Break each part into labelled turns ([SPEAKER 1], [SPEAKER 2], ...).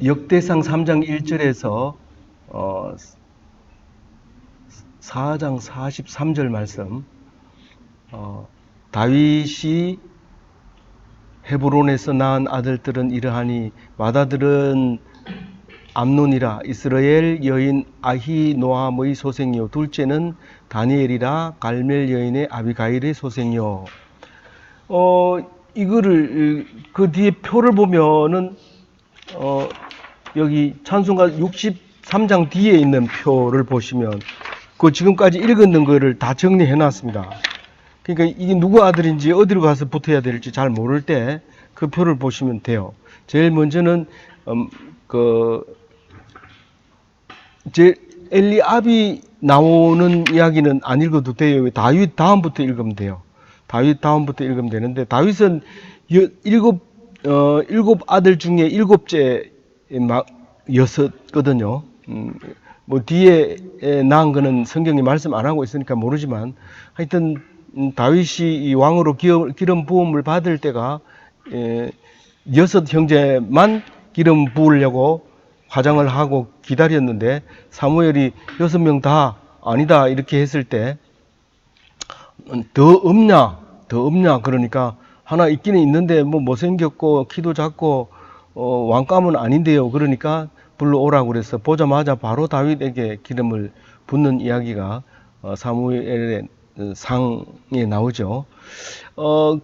[SPEAKER 1] 역대상 3장 1절에서 4장 43절 말씀, 다윗이 헤브론에서 낳은 아들들은 이러하니 맏아들은 암논이라 이스라엘 여인 아히노함의 소생이요 둘째는 다니엘이라 갈멜 여인의 아비가일의 소생이요. 이거를 그 뒤에 표를 보면은 여기 찬송가 63장 뒤에 있는 표를 보시면 그 지금까지 읽었는 거를 다 정리해 놨습니다. 그러니까 이게 누구 아들인지 어디로 가서 붙어야 될지 잘 모를 때 그 표를 보시면 돼요. 제일 먼저는 엘리압이 나오는 이야기는 안 읽어도 돼요. 다윗 다음부터 읽으면 돼요. 다윗 다음부터 읽으면 되는데, 다윗은 일곱 아들 중에 일곱째였었거든요. 뭐 뒤에 낳은 거는 성경이 말씀 안 하고 있으니까 모르지만, 하여튼 다윗이 이 왕으로 기름 부음을 받을 때가 6 형제만 기름 부으려고 화장을 하고 기다렸는데, 사무엘이 6명 다 아니다 이렇게 했을 때 더 없냐 그러니까 하나 있기는 있는데 뭐 못생겼고 키도 작고 왕감은 아닌데요. 그러니까 불러오라고 그래서 보자마자 바로 다윗에게 기름을 붓는 이야기가 사무엘의 상에 나오죠.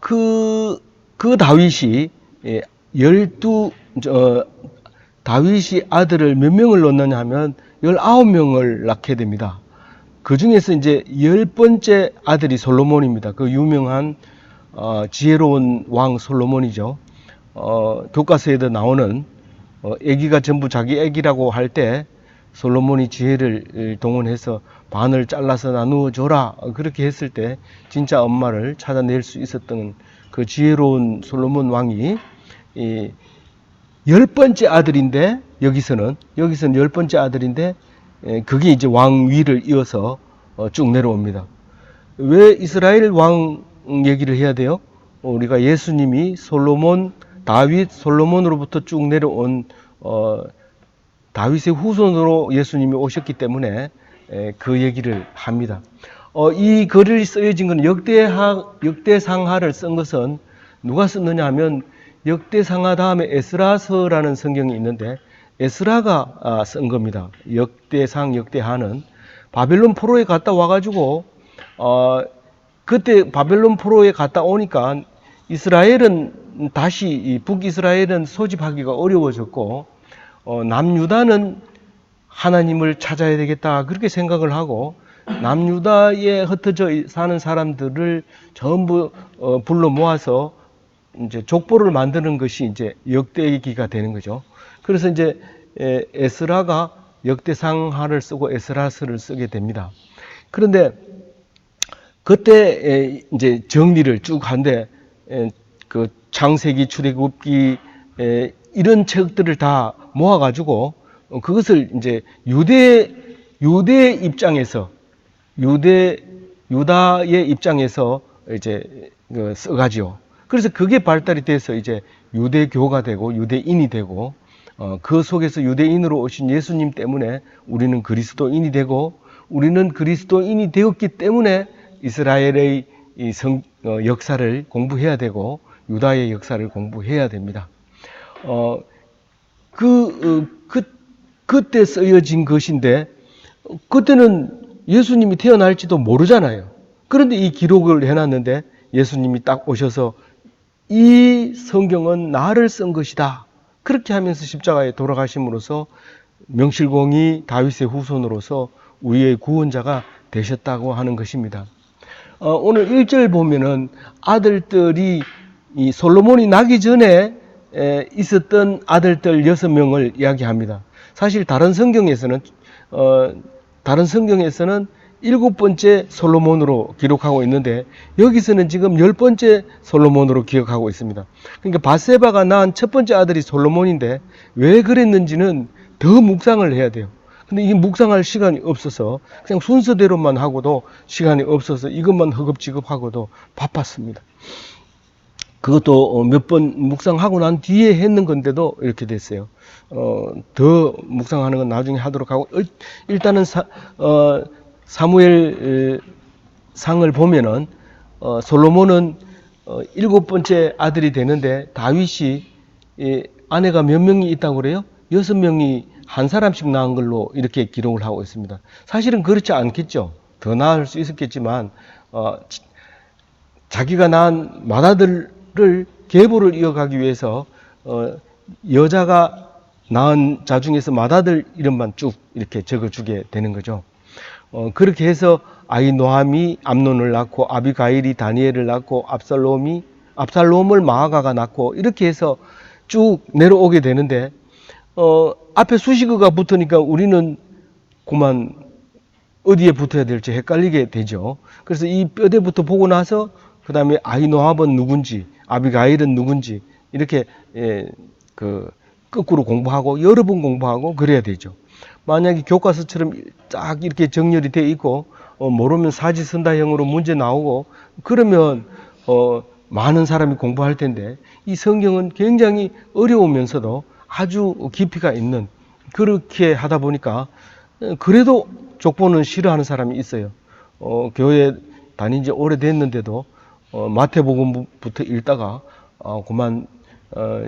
[SPEAKER 1] 그 다윗이 다윗이 아들을 몇 명을 낳느냐 하면 19명을 낳게 됩니다. 그 중에서 이제 10번째 아들이 솔로몬입니다. 그 유명한 지혜로운 왕 솔로몬이죠. 교과서에도 나오는 애기가 전부 자기 애기라고 할 때 솔로몬이 지혜를 동원해서 반을 잘라서 나누어 줘라 그렇게 했을 때 진짜 엄마를 찾아낼 수 있었던 그 지혜로운 솔로몬 왕이 10번째 아들인데, 여기서는 10번째 아들인데 그게 이제 왕위를 이어서 쭉 내려옵니다. 왜 이스라엘 왕 얘기를 해야 돼요? 우리가 예수님이 다윗 솔로몬으로부터 쭉 내려온 다윗의 후손으로 예수님이 오셨기 때문에 그 얘기를 합니다. 이 글이 쓰여진 건 역대상하를 쓴 것은 누가 썼느냐 하면 역대상하 다음에 에스라서라는 성경이 있는데 에스라가 쓴 겁니다. 역대하는 바벨론 포로에 갔다 와가지고 그때 바벨론 포로에 갔다 오니까 이스라엘은 다시 북이스라엘은 소집하기가 어려워졌고 남유다는 하나님을 찾아야 되겠다 그렇게 생각을 하고 남유다에 흩어져 사는 사람들을 전부 불러 모아서 이제 족보를 만드는 것이 이제 역대기가 되는 거죠. 그래서 이제 에스라가 역대상하를 쓰고 에스라서를 쓰게 됩니다. 그런데 그때 이제 정리를 쭉 한데 그 창세기, 출애굽기 이런 책들을 다 모아가지고 그것을 이제 유대의 입장에서 유다의 입장에서 이제 써가지요. 그래서 그게 발달이 돼서 이제 유대교가 되고 유대인이 되고 그 속에서 유대인으로 오신 예수님 때문에 우리는 그리스도인이 되고 우리는 그리스도인이 되었기 때문에 이스라엘의 역사를 공부해야 되고 유다의 역사를 공부해야 됩니다. 그때 쓰여진 것인데 그때는 예수님이 태어날지도 모르잖아요. 그런데 이 기록을 해놨는데 예수님이 딱 오셔서 이 성경은 나를 쓴 것이다. 그렇게 하면서 십자가에 돌아가심으로써 명실공히 다윗의 후손으로서 우리의 구원자가 되셨다고 하는 것입니다. 오늘 1절 보면은 아들들이 이 솔로몬이 나기 전에 있었던 아들들 6명을 이야기합니다. 사실 다른 성경에서는 7번째 솔로몬으로 기록하고 있는데 여기서는 지금 10번째 솔로몬으로 기억하고 있습니다. 그러니까 밧세바가 낳은 첫 번째 아들이 솔로몬인데 왜 그랬는지는 더 묵상을 해야 돼요. 근데 이게 묵상할 시간이 없어서 그냥 순서대로만 하고도 시간이 없어서 이것만 허겁지겁하고도 바빴습니다. 그것도 몇 번 묵상하고 난 뒤에 했는 건데도 이렇게 됐어요. 더 묵상하는 건 나중에 하도록 하고, 일단은 사무엘 상을 보면은, 솔로몬은 7번째 아들이 되는데, 다윗이 아내가 몇 명이 있다고 그래요? 6명이 한 사람씩 낳은 걸로 이렇게 기록을 하고 있습니다. 사실은 그렇지 않겠죠. 더 낳을 수 있었겠지만, 자기가 낳은 맏아들을 계보를 이어가기 위해서 여자가 낳은 자 중에서 맏아들 이름만 쭉 이렇게 적어주게 되는 거죠. 그렇게 해서 아히노함이 암논을 낳고, 아비가일이 다니엘을 낳고, 압살롬을 마아가가 낳고, 이렇게 해서 쭉 내려오게 되는데, 앞에 수식어가 붙으니까 우리는 그만 어디에 붙어야 될지 헷갈리게 되죠. 그래서 이 뼈대부터 보고 나서 그 다음에 아히노합은 누군지, 아비가일은 누군지 이렇게 거꾸로 공부하고 여러 번 공부하고 그래야 되죠. 만약에 교과서처럼 딱 이렇게 정렬이 돼 있고 모르면 사지선다형으로 문제 나오고 그러면 많은 사람이 공부할 텐데, 이 성경은 굉장히 어려우면서도 아주 깊이가 있는, 그렇게 하다 보니까 그래도 족보는 싫어하는 사람이 있어요. 교회 다닌 지 오래됐는데도 마태복음부터 읽다가 그만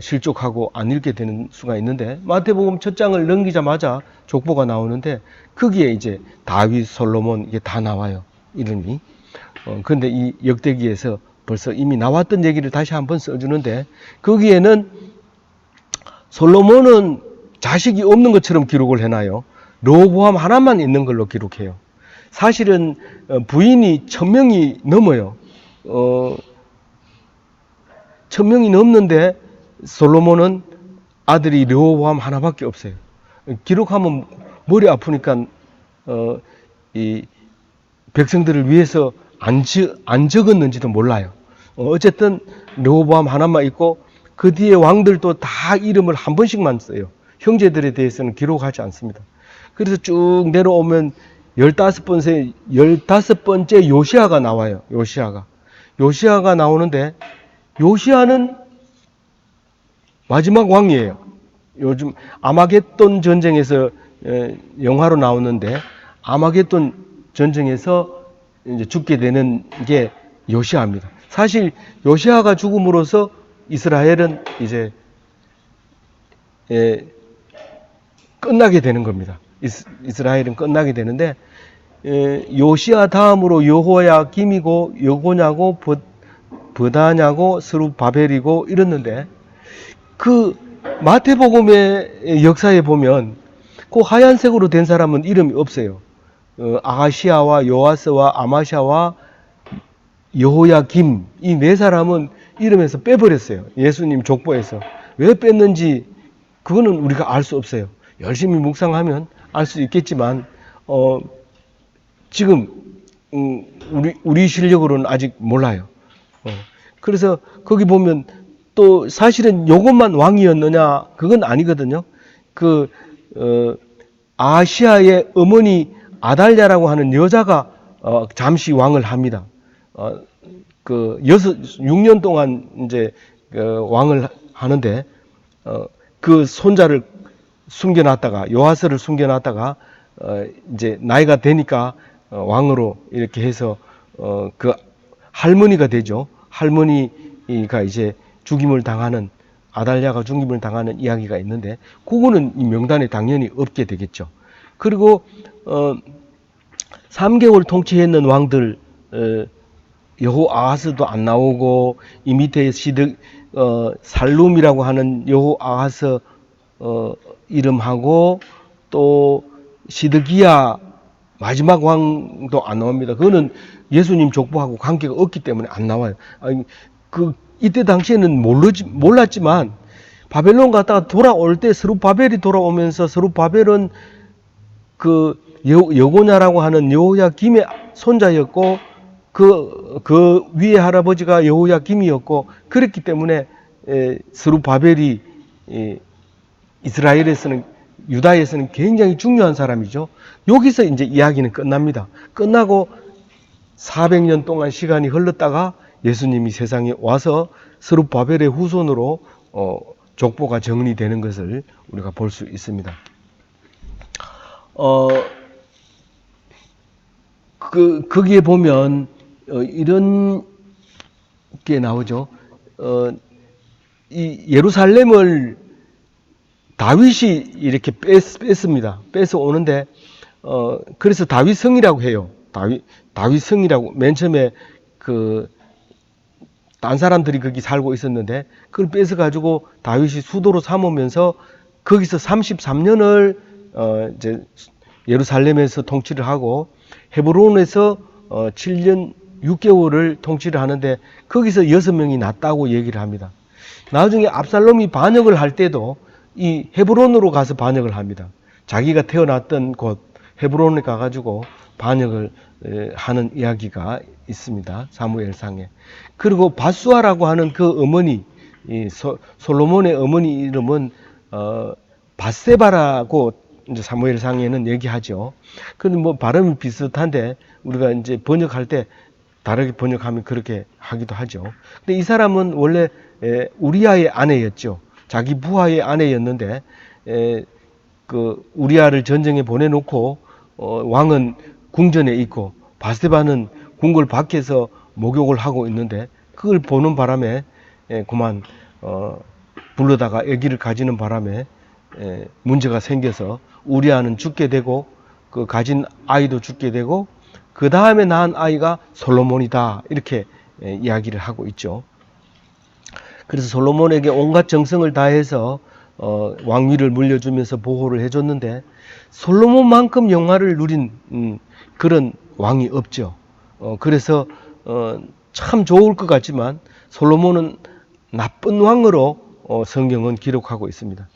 [SPEAKER 1] 실족하고 안 읽게 되는 수가 있는데, 마태복음 첫 장을 넘기자마자 족보가 나오는데 거기에 이제 다윗, 솔로몬 이게 다 나와요, 이름이. 그런데 이 역대기에서 벌써 이미 나왔던 얘기를 다시 한번 써주는데, 거기에는 솔로몬은 자식이 없는 것처럼 기록을 해놔요. 르호보암 하나만 있는 걸로 기록해요. 사실은 부인이 1000명이 넘어요. 1000명이 넘는데 솔로몬은 아들이 르호보암 하나밖에 없어요. 기록하면 머리 아프니까 이 백성들을 위해서 안 적었는지도 몰라요. 어쨌든 르호보암 하나만 있고 그 뒤에 왕들도 다 이름을 한 번씩만 써요. 형제들에 대해서는 기록하지 않습니다. 그래서 쭉 내려오면 15번째 요시아가 나와요. 요시아가 나오는데, 요시아는 마지막 왕이에요. 요즘 아마겟돈 전쟁에서 영화로 나오는데, 아마겟돈 전쟁에서 이제 죽게 되는 게 요시아입니다. 사실 요시아가 죽음으로써 이스라엘은 이제 끝나게 되는 겁니다. 이스라엘은 끝나게 되는데, 요시아 다음으로 여호야김이고 여고냐고 버다냐고 스룹바벨이고 이랬는데, 그 마태복음의 역사에 보면 그 하얀색으로 된 사람은 이름이 없어요. 아하시아와 요아스와 아마샤와 여호야김, 이 네 사람은 이름에서 빼버렸어요. 예수님 족보에서. 왜 뺐는지 그거는 우리가 알 수 없어요. 열심히 묵상하면 알 수 있겠지만 지금 우리 실력으로는 아직 몰라요. 그래서 거기 보면 또 사실은 요것만 왕이었느냐, 그건 아니거든요. 아시아의 어머니 아달랴라고 하는 여자가 잠시 왕을 합니다. 6년 동안 이제 왕을 하는데, 그 손자를 숨겨놨다가, 요아스를 숨겨놨다가 이제 나이가 되니까 왕으로 이렇게 해서 그 할머니가 되죠. 할머니가 이제 죽임을 당하는, 아달랴가 죽임을 당하는 이야기가 있는데, 그거는 이 명단에 당연히 없게 되겠죠. 그리고 3개월 통치했는 왕들, 여호아하스도 안 나오고, 이 밑에 살룸이라고 하는 여호아하스 이름하고, 또 시드기야 마지막 왕도 안 나옵니다. 그거는 예수님 족보하고 관계가 없기 때문에 안 나와요. 이때 당시에는 몰랐지만 바벨론 갔다가 돌아올 때 스룹바벨이 돌아오면서, 스룹바벨은 여고냐라고 하는 여호야김의 손자였고, 그 위에 할아버지가 여호야김이었고, 그랬기 때문에 스룹바벨이 이스라엘에서는, 유다에서는 굉장히 중요한 사람이죠. 여기서 이제 이야기는 끝납니다. 끝나고 400년 동안 시간이 흘렀다가 예수님이 세상에 와서 스룹바벨의 후손으로 족보가 정리되는 것을 우리가 볼 수 있습니다. 거기에 보면 이런 게 나오죠. 이 예루살렘을 다윗이 이렇게 뺐습니다. 뺏어 오는데 그래서 다윗성이라고 해요. 다윗성이라고 맨 처음에 딴 사람들이 거기 살고 있었는데 그걸 뺏어 가지고 다윗이 수도로 삼으면서 거기서 33년을 이제 예루살렘에서 통치를 하고 헤브론에서 7년 6개월을 통치를 하는데 거기서 6명이 났다고 얘기를 합니다. 나중에 압살롬이 반역을 할 때도 이 헤브론으로 가서 반역을 합니다. 자기가 태어났던 곳 헤브론에 가가지고 반역을 하는 이야기가 있습니다. 사무엘상에. 그리고 바수아라고 하는 그 어머니, 솔로몬의 어머니 이름은 바세바라고 이제 사무엘상에는 얘기하죠. 근데 뭐 발음이 비슷한데 우리가 이제 번역할 때 다르게 번역하면 그렇게 하기도 하죠. 근데 이 사람은 원래 우리아의 아내였죠. 자기 부하의 아내였는데 우리아를 전쟁에 보내놓고 왕은 궁전에 있고 바세바는 궁궐 밖에서 목욕을 하고 있는데 그걸 보는 바람에 그만 불러다가 아기를 가지는 바람에 문제가 생겨서 우리아는 죽게 되고 그 가진 아이도 죽게 되고 그 다음에 낳은 아이가 솔로몬이다 이렇게 이야기를 하고 있죠. 그래서 솔로몬에게 온갖 정성을 다해서 왕위를 물려주면서 보호를 해줬는데 솔로몬만큼 영화를 누린 그런 왕이 없죠. 그래서 참 좋을 것 같지만 솔로몬은 나쁜 왕으로 성경은 기록하고 있습니다.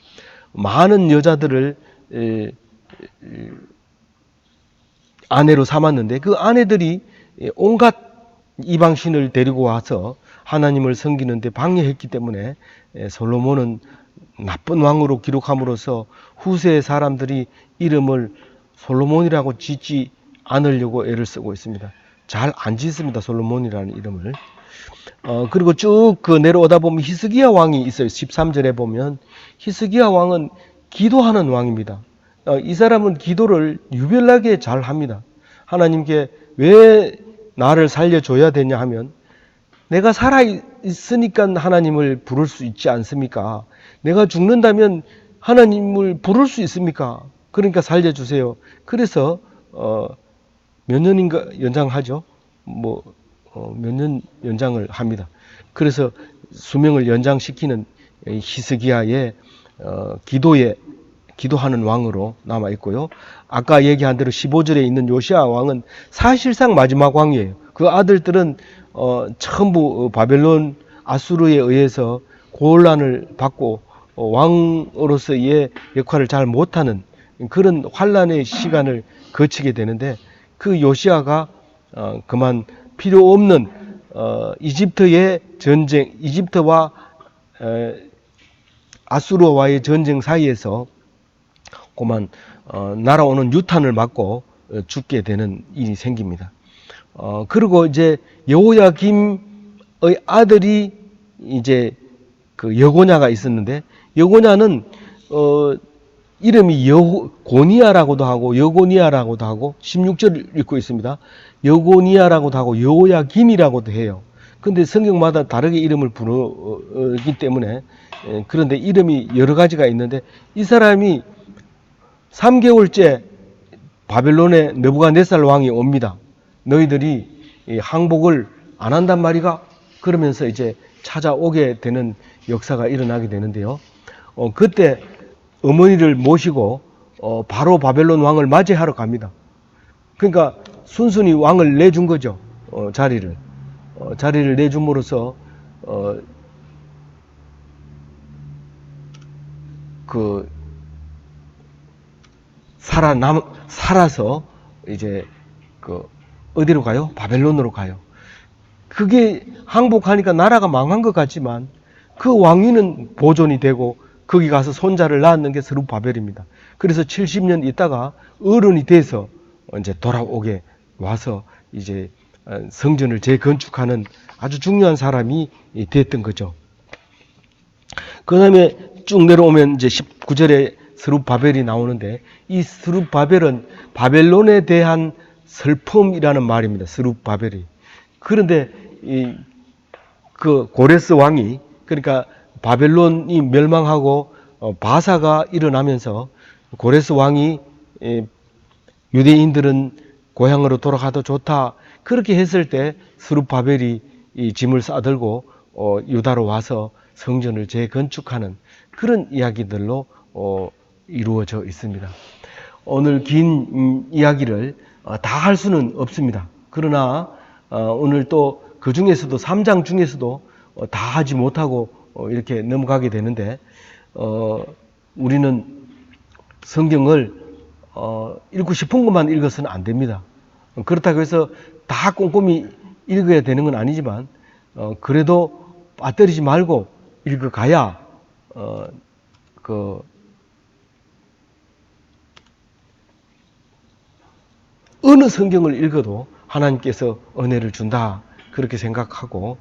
[SPEAKER 1] 많은 여자들을 아내로 삼았는데 그 아내들이 온갖 이방신을 데리고 와서 하나님을 섬기는데 방해했기 때문에 솔로몬은 나쁜 왕으로 기록함으로써 후세의 사람들이 이름을 솔로몬이라고 짓지 않으려고 애를 쓰고 있습니다. 잘 안 짓습니다. 솔로몬이라는 이름을. 그리고 쭉 내려오다 보면 히스기야 왕이 있어요. 13절에 보면 히스기야 왕은 기도하는 왕입니다. 이 사람은 기도를 유별나게 잘 합니다. 하나님께 왜 나를 살려줘야 되냐 하면 내가 살아있으니까 하나님을 부를 수 있지 않습니까? 내가 죽는다면 하나님을 부를 수 있습니까? 그러니까 살려주세요. 그래서 몇 년인가 연장하죠. 몇 년 연장을 합니다. 그래서 수명을 연장시키는 히스기야의 기도하는 왕으로 남아 있고요. 아까 얘기한 대로 15절에 있는 요시야 왕은 사실상 마지막 왕이에요. 그 아들들은 전부 바벨론 아수르에 의해서 고난을 받고 왕으로서의 역할을 잘 못하는 그런 환란의 시간을 거치게 되는데 그 요시야가 그만 필요 없는 이집트의 전쟁, 이집트와 아수르와의 전쟁 사이에서 그만 날아오는 유탄을 맞고 죽게 되는 일이 생깁니다. 그리고 이제 여호야김의 아들이 이제 그 여고냐가 있었는데 여고냐는 이름이 고니아라고도 하고 여고니아라고도 하고 16절을 읽고 있습니다. 여고니아라고도 하고 여호야김이라고도 해요. 근데 성경마다 다르게 이름을 부르기 때문에 그런데 이름이 여러 가지가 있는데 이 사람이 3개월째 바벨론의 느부갓네살 왕이 옵니다. 너희들이 항복을 안 한단 말이가? 그러면서 이제 찾아오게 되는 역사가 일어나게 되는데요. 그때 어머니를 모시고 바로 바벨론 왕을 맞이하러 갑니다. 그러니까 순순히 왕을 내준 거죠. 자리를 내줌으로써 살아서 이제 어디로 가요? 바벨론으로 가요. 그게 항복하니까 나라가 망한 것 같지만 그 왕위는 보존이 되고 거기 가서 손자를 낳았는 게 스룹바벨입니다. 그래서 70년 있다가 어른이 돼서 이제 돌아오게 와서 이제 성전을 재건축하는 아주 중요한 사람이 됐던 거죠. 그 다음에 쭉 내려오면 이제 19절에 스룹바벨이 나오는데, 이 스룹바벨은 바벨론에 대한 슬픔이라는 말입니다. 스룹바벨이. 그런데 그 고레스 왕이, 그러니까 바벨론이 멸망하고 바사가 일어나면서 고레스 왕이 유대인들은 고향으로 돌아가도 좋다, 그렇게 했을 때 스룹바벨이 이 짐을 싸들고 유다로 와서 성전을 재건축하는 그런 이야기들로 이루어져 있습니다. 오늘 긴 이야기를 다 할 수는 없습니다. 그러나 오늘 또 그 중에서도 3장 중에서도 다 하지 못하고 이렇게 넘어가게 되는데, 우리는 성경을 읽고 싶은 것만 읽어서는 안 됩니다. 그렇다고 해서 다 꼼꼼히 읽어야 되는 건 아니지만 그래도 빠뜨리지 말고 읽어가야 어느 성경을 읽어도 하나님께서 은혜를 준다, 그렇게 생각하고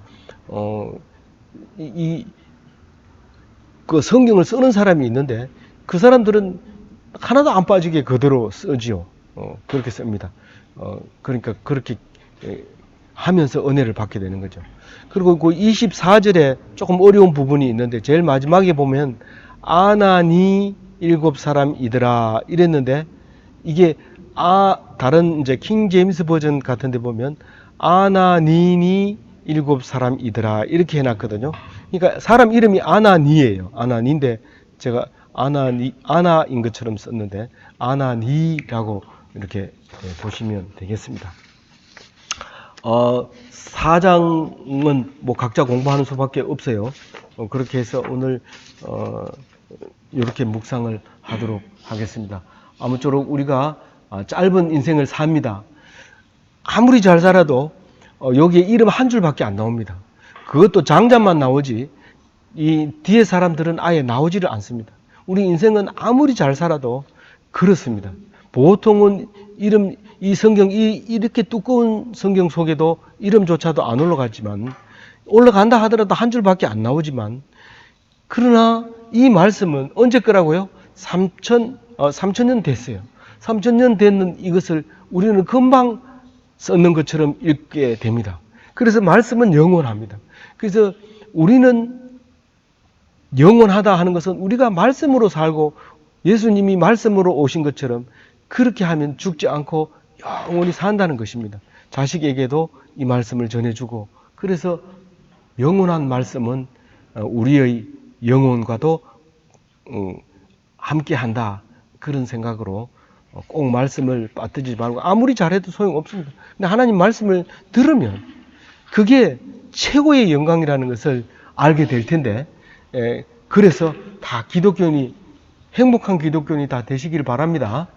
[SPEAKER 1] 그 성경을 쓰는 사람이 있는데 그 사람들은 하나도 안 빠지게 그대로 쓰지요. 그렇게 씁니다. 그러니까 그렇게 하면서 은혜를 받게 되는 거죠. 그리고 그 24절에 조금 어려운 부분이 있는데, 제일 마지막에 보면 아나니 7사람이더라 이랬는데, 이게 다른 이제 킹 제임스 버전 같은 데 보면 아나니니 7사람이더라 이렇게 해놨거든요. 그러니까 사람 이름이 아나니예요. 아나니인데 제가 아나인 것처럼 썼는데 아나니라고 이렇게 보시면 되겠습니다. 4장은 뭐 각자 공부하는 수밖에 없어요. 그렇게 해서 오늘 이렇게 묵상을 하도록 하겠습니다. 아무쪼록 우리가 짧은 인생을 삽니다. 아무리 잘 살아도 여기에 이름 한 줄밖에 안 나옵니다. 그것도 장자만 나오지 이 뒤에 사람들은 아예 나오지를 않습니다. 우리 인생은 아무리 잘 살아도 그렇습니다. 보통은 이 성경, 이렇게 두꺼운 성경 속에도 이름조차도 안 올라가지만, 올라간다 하더라도 한 줄밖에 안 나오지만, 그러나 이 말씀은 언제 거라고요? 3,000년 됐어요. 3,000년 됐는 이것을 우리는 금방 썼는 것처럼 읽게 됩니다. 그래서 말씀은 영원합니다. 그래서 우리는 영원하다 하는 것은 우리가 말씀으로 살고 예수님이 말씀으로 오신 것처럼 그렇게 하면 죽지 않고 영원히 산다는 것입니다. 자식에게도 이 말씀을 전해주고, 그래서 영원한 말씀은 우리의 영혼과도 함께한다, 그런 생각으로 꼭 말씀을 빠뜨리지 말고, 아무리 잘해도 소용없습니다. 근데 하나님 말씀을 들으면 그게 최고의 영광이라는 것을 알게 될 텐데, 그래서 다 기독교인이, 행복한 기독교인이 다 되시길 바랍니다.